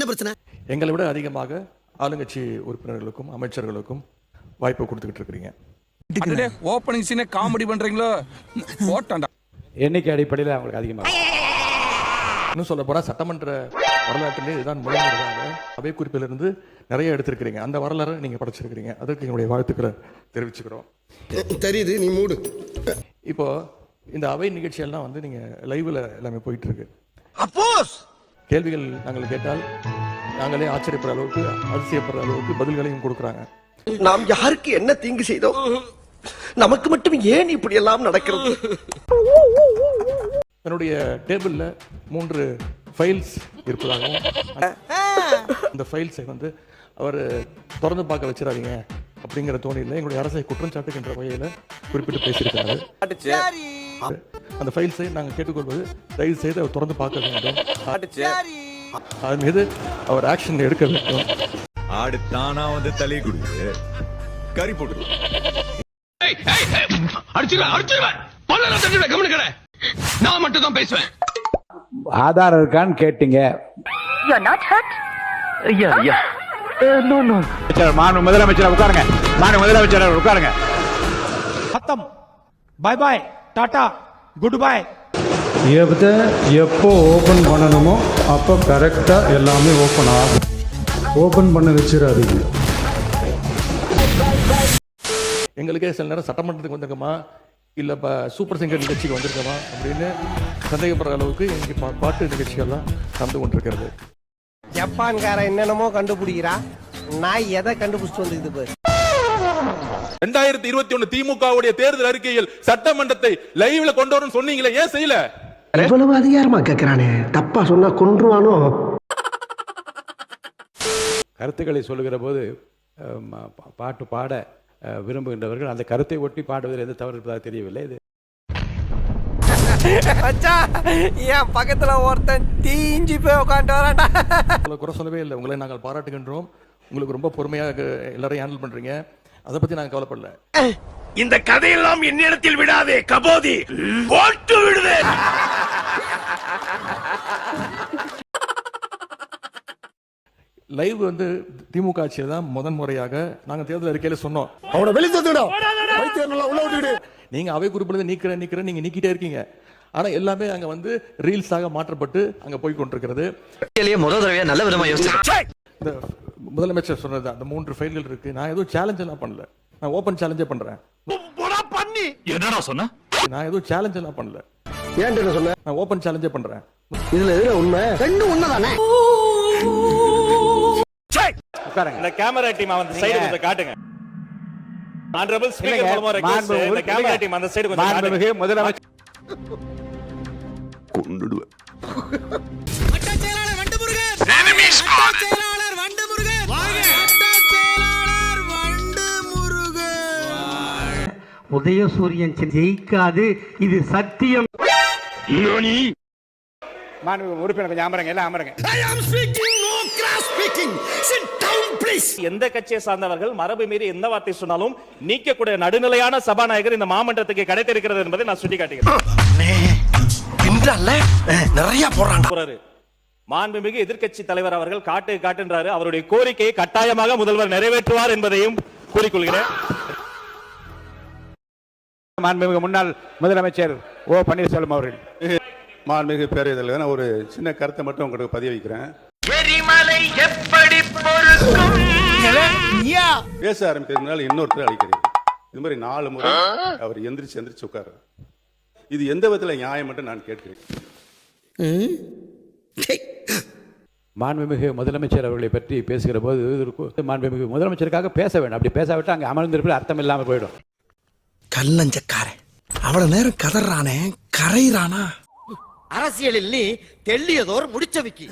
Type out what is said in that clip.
என்ன பிரச்சனை? எங்களை விட அதிகமாக ஆளுங்கட்சி உறுப்பினர்களுக்கும் அமைச்சர்களுக்கும் வாய்ப்பு கொடுத்துக்கிட்டு இருக்கிறீங்க. ஓப்பனிங் சீனே காமெடி பண்றீங்களோ? போட்டாண்டா. எண்ணிக்கை அடிப்படையில் அவங்களுக்கு அதிகமாக. இன்னும் சொல்ல போனால் சட்டமன்ற வரலாற்றிலே இதுதான் முதன்முறையாக அவை குறிப்பிலிருந்து நிறைய எடுத்திருக்கிறீங்க. அந்த வரலாறு நீங்கள் படைச்சிருக்கிறீங்க. அதற்கு எங்களுடைய வாழ்த்துக்களை தெரிவிச்சுக்கிறோம். தெரியுது, நீ மூடு. இப்போ இந்த அவை நிகழ்ச்சியெல்லாம் வந்து நீங்கள் லைவில் எல்லாமே போயிட்டு இருக்கு. கேள்விகள் நாங்கள் கேட்டால் நாங்களே ஆச்சரியப்படுற அளவுக்கு அதிசயப்படுற அளவுக்கு பதில்களையும் கொடுக்குறாங்க. நாம் யாருக்கு என்ன தீங்கு செய்தோம்? நமக்கு மட்டும் ஏன் இப்படி எல்லாம் நடக்கிறது? என்னுடைய டேபிளில் 3 ஃபைல்ஸ் இருப்பதாகவும் அந்த ஃபைல்ஸை வந்து அவர் திறந்து பார்க்க வச்சிடாதீங்க அப்படிங்கிற தோணியில் எங்களுடைய அரசை குற்றம் சாட்டுகின்ற வகையில் குறிப்பிட்டு பேசியிருக்காரு. அந்த ஃபைல்ஸை நாங்கள் கேட்டுக்கொள்வது தயவு செய்து அவர் திறந்து பார்க்க வேண்டும். அது மீது அவர் ஆக்ஷன் எடுக்க வேண்டும். ஆடு தானா வந்து தலை குடுக்குது, கறி போட்டு நான் மட்டும் தான் பேசுவேன். ஆதாரம் இருக்கான்னு கேட்டீங்க. மாண்பு முதலமைச்சர் உட்காருங்க. மாண்பு முதலமைச்சர் உட்காருங்க. खत्म. Bye bye, tata, goodbye. எப்போ ஓப்பன் பண்ணணுமோ அப்போ கரெக்டாக எல்லாமே ஓப்பன் ஆகும். ஓப்பன் பண்ண வச்சிடாதீங்க. எங்களுக்கே சில நேரம் சட்டமன்றத்துக்கு வந்திருக்கோமா இல்லை இப்போ சூப்பர் சிங்கர் நிகழ்ச்சிக்கு வந்திருக்கோமா அப்படின்னு சந்தேகப்படுற அளவுக்கு எங்கள் பாட்டு நிகழ்ச்சிகள்லாம் நடந்து கொண்டிருக்கிறது. ஜப்பான்காரன் என்னென்னமோ கண்டுபிடிக்கிறா, நான் எதை கண்டுபிடிச்சிட்டு வந்துக்குது பாரு. 2021 திமுகவுடைய தேர்தல் அறிக்கையில் சட்டமன்றத்தை லைவ்ல கொண்டு வரணும் சொன்னீங்களே, ஏன் செய்யல? இவ்வளவு அதிகாரமா கேட்கிறானே, தப்பா சொன்னா கொன்றுவானோ? கருத்துக்களை சொல்லுகிற போது பாட்டு பாட விரும்புகின்றவர்கள் அந்த கருத்தை ஒட்டி பாடுவதில் எந்த தவறு இருப்பதாக தெரியவில்லை. இது ஏன் பக்கத்துல ஒருத்தன் தீஞ்சி போய் உட்காந்து வரான்டா. உங்களை குறை சொல்லவே இல்லை. உங்களை நாங்கள் பாராட்டுகின்றோம். உங்களுக்கு ரொம்ப பொறுமையாக எல்லாரையும் ஹேண்டில் பண்றீங்க. அதை பத்தி நாங்கள் கவலைப்படல. இந்த கதையெல்லாம் என்னிடத்தில் விடாதே கபோதி, போட்டு விடுதே. லைவ் வந்து திமுக ஆட்சியில் தான் முதன்முறையாக நாங்கள் தேர்தல் அறிக்கையில சொன்னோம். அவனை வெளியே தந்துடா. உள்ள விட்டுடு. நீங்க அவை குறிப்பில் நீக்கிறேன் நீங்க நீக்கிட்டே இருக்கீங்க. ஆனா எல்லாமே அங்க வந்து ரீல்ஸாக மாற்றப்பட்டு அங்க போய் கொண்டிருக்கிறது. முதல் தடவையா நல்ல விதமா யோசிச்சு இந்த முதலமைச்சர் சொன்னது அந்த 3 ஃபைல்கள் இருக்கு. நான் எதுவும் சேலஞ்ச் எல்லாம் பண்ணல. நான் ஓபன் சேலஞ்சே பண்றேன். என்னடா சொன்ன? நான் எதுவும் சேலஞ்ச் எல்லாம் பண்ணல. ஏன் சொன்ன? நான் ஓபன் சேலஞ்சே பண்றேன். இதுல எதுல உண்மை? ரெண்டும் உண்மைதானே. இந்த கேமரா டீம் அந்த சைடு கொஞ்சம் காட்டுங்க. ஆனரபிள் ஸ்பீக்கர் மூலமா ரெக்வெஸ்ட் இந்த கேமரா டீம் அந்த சைடு கொஞ்சம் காட்டுங்க. முதலமைச்சர் கொன்னுடுவேன். அட்டா செயலாளர் வண்டுமுருகன். அட்டா செயலாளர் வண்டுமுருகன். அட்டா செயலாளர் வண்டுமுருகன். உதயசூரியன் ஜெயிக்காது, இது சத்தியம். மாண்பு உறுப்பினர் கொஞ்சம் அமருங்க. எல்லாம் அமருங்க. I am speaking, no cross speaking. Sit down please. எந்த கட்சியை சார்ந்தவர்கள் மரபு மீறி எந்த வார்த்தை சொன்னாலும் நீக்கக்கூடிய நடுநிலையான சபாநாயகர் இந்த மாமன்றத்துக்கு கிடைத்திருக்கிறது என்பதை நான் சுட்டிக்காட்டுகிறேன். நிறைய போறான்டா. மாண்புமிகு எதிர்க்கட்சி தலைவர் அவர்கள் காட்டுன்றாரு. அவருடைய கோரிக்கையை கட்டாயமாக முதல்வர் நிறைவேற்றுவார் என்பதையும் கூறிக்கொள்கிறேன். மாண்புமிகு முன்னாள் முதலமைச்சர் ஓ பன்னீர்செல்வம் அவர்கள். மாண்புமிகு பேரவையில் நான் ஒரு சின்ன கருத்தை மட்டும் உங்களுக்கு பதிய வைக்கிறேன். பேச ஆரம்பிக்கிறதுனால இன்னொருத்தர் அழைக்கிறீங்க. இது மாதிரி 4 முறை அவர் எந்திரிச்சு உட்காரு. இது எந்த விதத்தில் நியாயம் என்று நான் கேட்கிறேன். மாண்புமிகு முதலமைச்சர் அவர்களை பற்றி பேசுகிற போது மாண்புமிகு முதலமைச்சருக்காக பேச வேண்டும். அப்படி பேசாவிட்டு அங்கே அமர்ந்திருப்பது அர்த்தம் இல்லாமல் போயிடும். கல்லஞ்சக்காரன் அவ்வளவு நேரம் கதறானே, கரையிறானா? அரசியலில் நீ தெள்ளியதோர் முடிச்சவிக்கி.